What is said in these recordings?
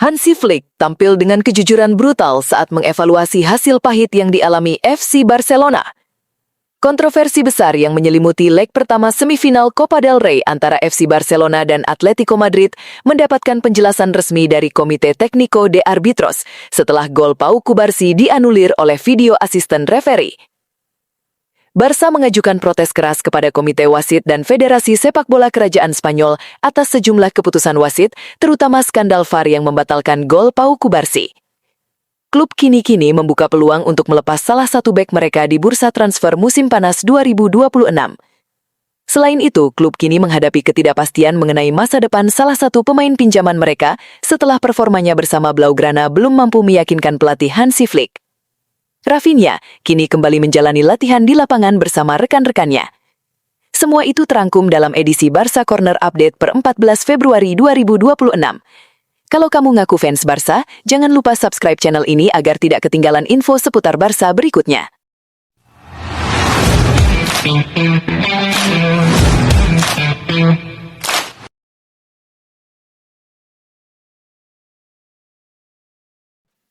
Hansi Flick tampil dengan kejujuran brutal saat mengevaluasi hasil pahit yang dialami FC Barcelona. Kontroversi besar yang menyelimuti leg pertama semifinal Copa del Rey antara FC Barcelona dan Atletico Madrid mendapatkan penjelasan resmi dari Komite Técnico de Árbitros setelah gol Pau Cubarsí dianulir oleh video asisten referee. Barca mengajukan protes keras kepada Komite Wasit dan Federasi Sepak Bola Kerajaan Spanyol atas sejumlah keputusan wasit, terutama skandal VAR yang membatalkan gol Pau Cubarsí. Klub kini-kini membuka peluang untuk melepas salah satu bek mereka di bursa transfer musim panas 2026. Selain itu, klub kini menghadapi ketidakpastian mengenai masa depan salah satu pemain pinjaman mereka setelah performanya bersama Blaugrana belum mampu meyakinkan pelatih Hansi Flick. Rafinha kini kembali menjalani latihan di lapangan bersama rekan-rekannya. Semua itu terangkum dalam edisi Barca Corner Update per 14 Februari 2026. Kalau kamu ngaku fans Barca, jangan lupa subscribe channel ini agar tidak ketinggalan info seputar Barca berikutnya.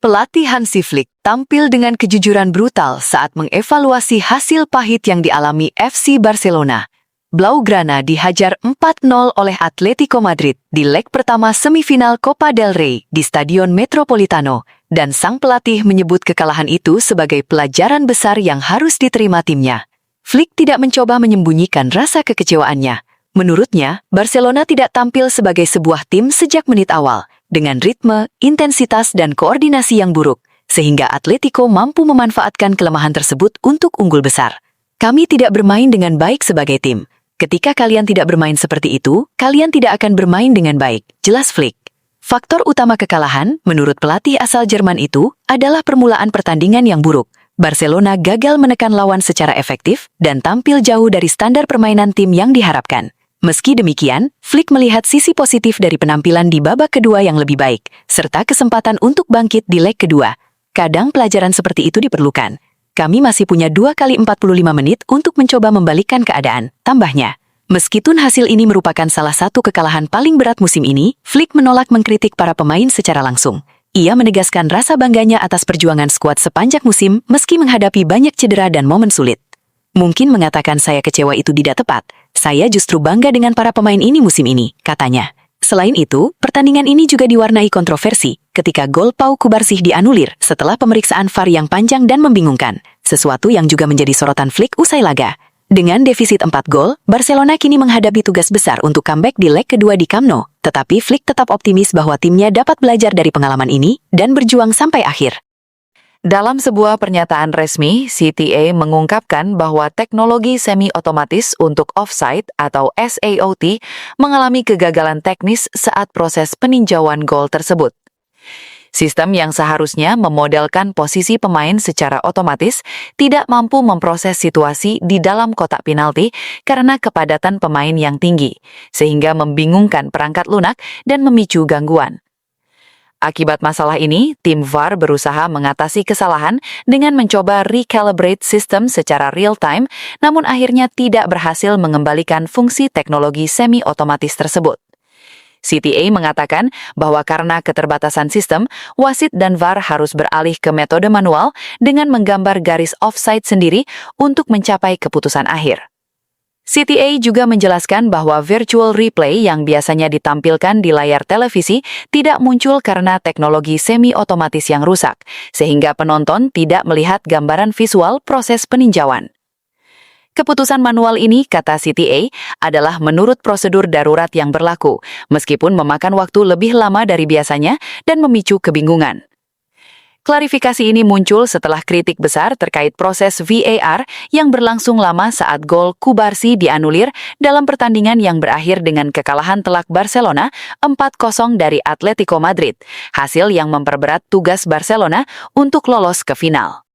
Pelatih Hansi Flick tampil dengan kejujuran brutal saat mengevaluasi hasil pahit yang dialami FC Barcelona. Blaugrana dihajar 4-0 oleh Atletico Madrid di leg pertama semifinal Copa del Rey di Stadion Metropolitano, dan sang pelatih menyebut kekalahan itu sebagai pelajaran besar yang harus diterima timnya. Flick tidak mencoba menyembunyikan rasa kekecewaannya. Menurutnya, Barcelona tidak tampil sebagai sebuah tim sejak menit awal, dengan ritme, intensitas, dan koordinasi yang buruk, sehingga Atletico mampu memanfaatkan kelemahan tersebut untuk unggul besar. Kami tidak bermain dengan baik sebagai tim. Ketika kalian tidak bermain seperti itu, kalian tidak akan bermain dengan baik, jelas Flick. Faktor utama kekalahan, menurut pelatih asal Jerman itu, adalah permulaan pertandingan yang buruk. Barcelona gagal menekan lawan secara efektif dan tampil jauh dari standar permainan tim yang diharapkan. Meski demikian, Flick melihat sisi positif dari penampilan di babak kedua yang lebih baik, serta kesempatan untuk bangkit di leg kedua. Kadang pelajaran seperti itu diperlukan. Kami masih punya 2 kali 45 menit untuk mencoba membalikkan keadaan, tambahnya. Meskipun hasil ini merupakan salah satu kekalahan paling berat musim ini, Flick menolak mengkritik para pemain secara langsung. Ia menegaskan rasa bangganya atas perjuangan skuad sepanjang musim meski menghadapi banyak cedera dan momen sulit. Mungkin mengatakan saya kecewa itu tidak tepat. Saya justru bangga dengan para pemain ini musim ini, katanya. Selain itu, pertandingan ini juga diwarnai kontroversi ketika gol Pau Cubarsí dianulir setelah pemeriksaan VAR yang panjang dan membingungkan, sesuatu yang juga menjadi sorotan Flick usai laga. Dengan defisit 4 gol, Barcelona kini menghadapi tugas besar untuk comeback di leg kedua di Camp Nou, tetapi Flick tetap optimis bahwa timnya dapat belajar dari pengalaman ini dan berjuang sampai akhir. Dalam sebuah pernyataan resmi, CTA mengungkapkan bahwa teknologi semi-otomatis untuk offside atau SAOT mengalami kegagalan teknis saat proses peninjauan gol tersebut. Sistem yang seharusnya memodelkan posisi pemain secara otomatis tidak mampu memproses situasi di dalam kotak penalti karena kepadatan pemain yang tinggi, sehingga membingungkan perangkat lunak dan memicu gangguan. Akibat masalah ini, tim VAR berusaha mengatasi kesalahan dengan mencoba recalibrate sistem secara real-time, namun akhirnya tidak berhasil mengembalikan fungsi teknologi semi-otomatis tersebut. CTA mengatakan bahwa karena keterbatasan sistem, wasit dan VAR harus beralih ke metode manual dengan menggambar garis offside sendiri untuk mencapai keputusan akhir. CTA juga menjelaskan bahwa virtual replay yang biasanya ditampilkan di layar televisi tidak muncul karena teknologi semi-otomatis yang rusak, sehingga penonton tidak melihat gambaran visual proses peninjauan. Keputusan manual ini, kata CTA, adalah menurut prosedur darurat yang berlaku, meskipun memakan waktu lebih lama dari biasanya dan memicu kebingungan. Klarifikasi ini muncul setelah kritik besar terkait proses VAR yang berlangsung lama saat gol Cubarsí dianulir dalam pertandingan yang berakhir dengan kekalahan telak Barcelona 4-0 dari Atletico Madrid, hasil yang memperberat tugas Barcelona untuk lolos ke final.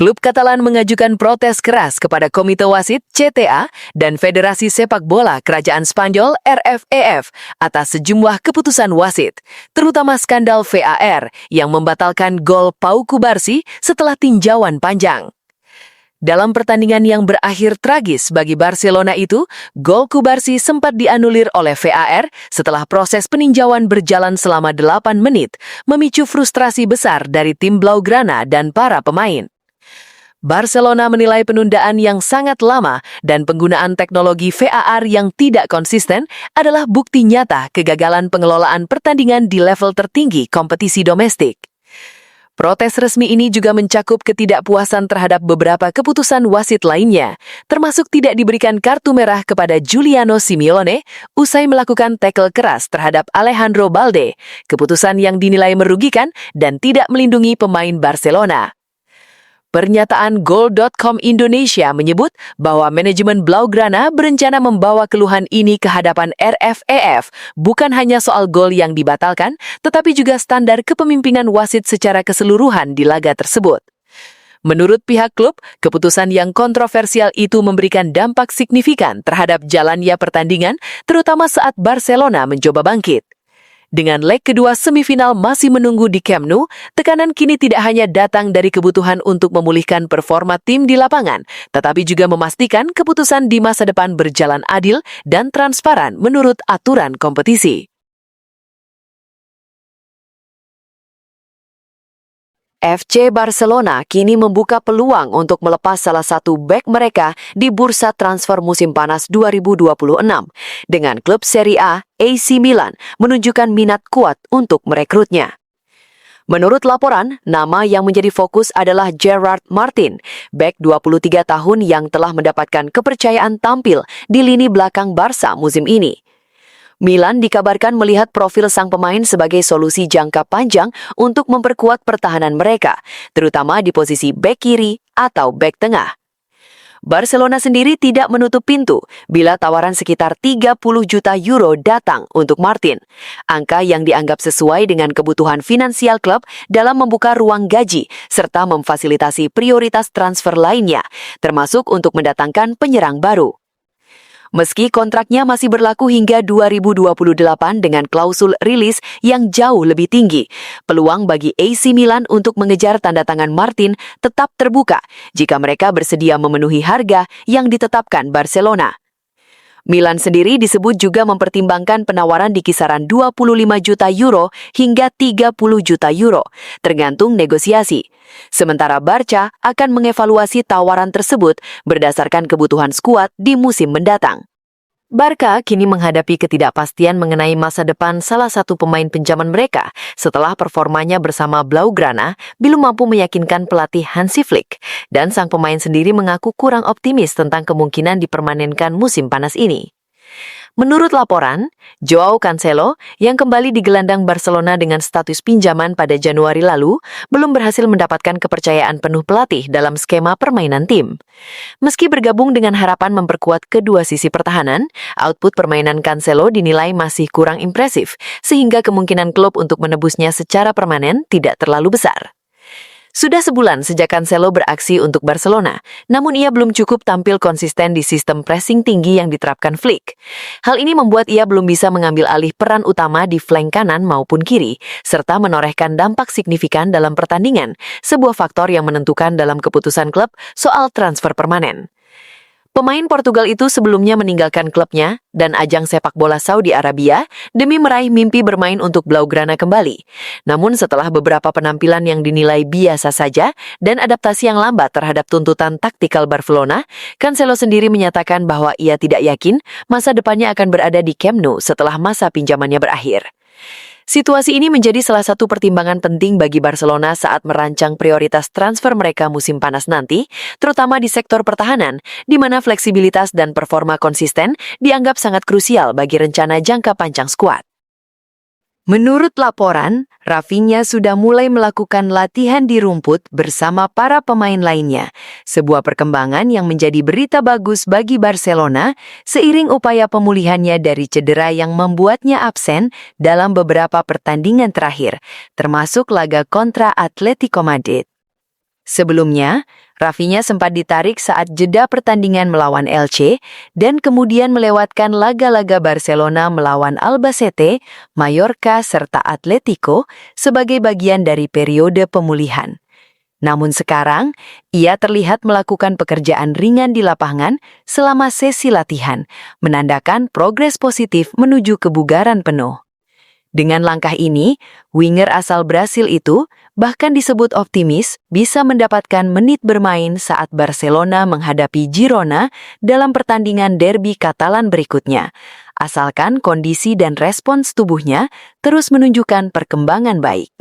Klub Katalan mengajukan protes keras kepada Komite Wasit CTA dan Federasi Sepak Bola Kerajaan Spanyol RFEF atas sejumlah keputusan wasit, terutama skandal VAR yang membatalkan gol Pau Cubarsí setelah tinjauan panjang. Dalam pertandingan yang berakhir tragis bagi Barcelona itu, gol Kubarsi sempat dianulir oleh VAR setelah proses peninjauan berjalan selama 8 menit, memicu frustrasi besar dari tim Blaugrana dan para pemain. Barcelona menilai penundaan yang sangat lama dan penggunaan teknologi VAR yang tidak konsisten adalah bukti nyata kegagalan pengelolaan pertandingan di level tertinggi kompetisi domestik. Protes resmi ini juga mencakup ketidakpuasan terhadap beberapa keputusan wasit lainnya, termasuk tidak diberikan kartu merah kepada Giuliano Simeone usai melakukan tackle keras terhadap Alejandro Balde, keputusan yang dinilai merugikan dan tidak melindungi pemain Barcelona. Pernyataan Goal.com Indonesia menyebut bahwa manajemen Blaugrana berencana membawa keluhan ini ke hadapan RFEF, bukan hanya soal gol yang dibatalkan, tetapi juga standar kepemimpinan wasit secara keseluruhan di laga tersebut. Menurut pihak klub, keputusan yang kontroversial itu memberikan dampak signifikan terhadap jalannya pertandingan, terutama saat Barcelona mencoba bangkit. Dengan leg kedua semifinal masih menunggu di Camp Nou, tekanan kini tidak hanya datang dari kebutuhan untuk memulihkan performa tim di lapangan, tetapi juga memastikan keputusan di masa depan berjalan adil dan transparan menurut aturan kompetisi. FC Barcelona kini membuka peluang untuk melepas salah satu bek mereka di bursa transfer musim panas 2026, dengan klub Serie A, AC Milan, menunjukkan minat kuat untuk merekrutnya. Menurut laporan, nama yang menjadi fokus adalah Gerard Martin, bek 23 tahun yang telah mendapatkan kepercayaan tampil di lini belakang Barca musim ini. Milan dikabarkan melihat profil sang pemain sebagai solusi jangka panjang untuk memperkuat pertahanan mereka, terutama di posisi bek kiri atau bek tengah. Barcelona sendiri tidak menutup pintu bila tawaran sekitar 30 juta euro datang untuk Martin, angka yang dianggap sesuai dengan kebutuhan finansial klub dalam membuka ruang gaji serta memfasilitasi prioritas transfer lainnya, termasuk untuk mendatangkan penyerang baru. Meski kontraknya masih berlaku hingga 2028 dengan klausul rilis yang jauh lebih tinggi, peluang bagi AC Milan untuk mengejar tanda tangan Martin tetap terbuka jika mereka bersedia memenuhi harga yang ditetapkan Barcelona. Milan sendiri disebut juga mempertimbangkan penawaran di kisaran 25 juta euro hingga 30 juta euro, tergantung negosiasi. Sementara Barca akan mengevaluasi tawaran tersebut berdasarkan kebutuhan skuad di musim mendatang. Barca kini menghadapi ketidakpastian mengenai masa depan salah satu pemain pinjaman mereka setelah performanya bersama Blaugrana belum mampu meyakinkan pelatih Hansi Flick, dan sang pemain sendiri mengaku kurang optimis tentang kemungkinan dipermanenkan musim panas ini. Menurut laporan, Joao Cancelo yang kembali digelandang Barcelona dengan status pinjaman pada Januari lalu belum berhasil mendapatkan kepercayaan penuh pelatih dalam skema permainan tim. Meski bergabung dengan harapan memperkuat kedua sisi pertahanan, output permainan Cancelo dinilai masih kurang impresif, sehingga kemungkinan klub untuk menebusnya secara permanen tidak terlalu besar. Sudah sebulan sejak Cancelo beraksi untuk Barcelona, namun ia belum cukup tampil konsisten di sistem pressing tinggi yang diterapkan Flick. Hal ini membuat ia belum bisa mengambil alih peran utama di flank kanan maupun kiri, serta menorehkan dampak signifikan dalam pertandingan, sebuah faktor yang menentukan dalam keputusan klub soal transfer permanen. Pemain Portugal itu sebelumnya meninggalkan klubnya dan ajang sepak bola Saudi Arabia demi meraih mimpi bermain untuk Blaugrana kembali. Namun setelah beberapa penampilan yang dinilai biasa saja dan adaptasi yang lambat terhadap tuntutan taktikal Barcelona, Cancelo sendiri menyatakan bahwa ia tidak yakin masa depannya akan berada di Camp Nou setelah masa pinjamannya berakhir. Situasi ini menjadi salah satu pertimbangan penting bagi Barcelona saat merancang prioritas transfer mereka musim panas nanti, terutama di sektor pertahanan, di mana fleksibilitas dan performa konsisten dianggap sangat krusial bagi rencana jangka panjang skuad. Menurut laporan, Rafinha sudah mulai melakukan latihan di rumput bersama para pemain lainnya, sebuah perkembangan yang menjadi berita bagus bagi Barcelona seiring upaya pemulihannya dari cedera yang membuatnya absen dalam beberapa pertandingan terakhir, termasuk laga kontra Atletico Madrid. Sebelumnya, Rafinha sempat ditarik saat jeda pertandingan melawan Elche dan kemudian melewatkan laga-laga Barcelona melawan Albacete, Mallorca serta Atletico sebagai bagian dari periode pemulihan. Namun sekarang, ia terlihat melakukan pekerjaan ringan di lapangan selama sesi latihan, menandakan progres positif menuju kebugaran penuh. Dengan langkah ini, winger asal Brasil itu bahkan disebut optimis bisa mendapatkan menit bermain saat Barcelona menghadapi Girona dalam pertandingan derby Katalan berikutnya, asalkan kondisi dan respons tubuhnya terus menunjukkan perkembangan baik.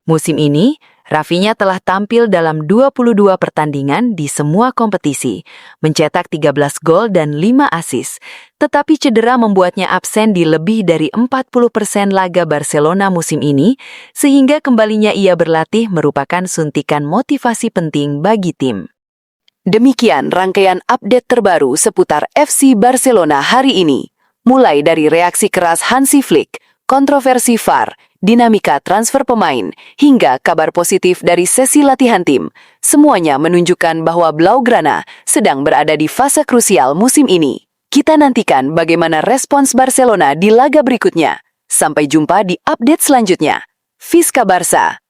Musim ini, Rafinha telah tampil dalam 22 pertandingan di semua kompetisi, mencetak 13 gol dan 5 assist, tetapi cedera membuatnya absen di lebih dari 40% laga Barcelona musim ini, sehingga kembalinya ia berlatih merupakan suntikan motivasi penting bagi tim. Demikian rangkaian update terbaru seputar FC Barcelona hari ini, mulai dari reaksi keras Hansi Flick, kontroversi VAR, dinamika transfer pemain, hingga kabar positif dari sesi latihan tim. Semuanya menunjukkan bahwa Blaugrana sedang berada di fase krusial musim ini. Kita nantikan bagaimana respons Barcelona di laga berikutnya. Sampai jumpa di update selanjutnya. Visca Barça!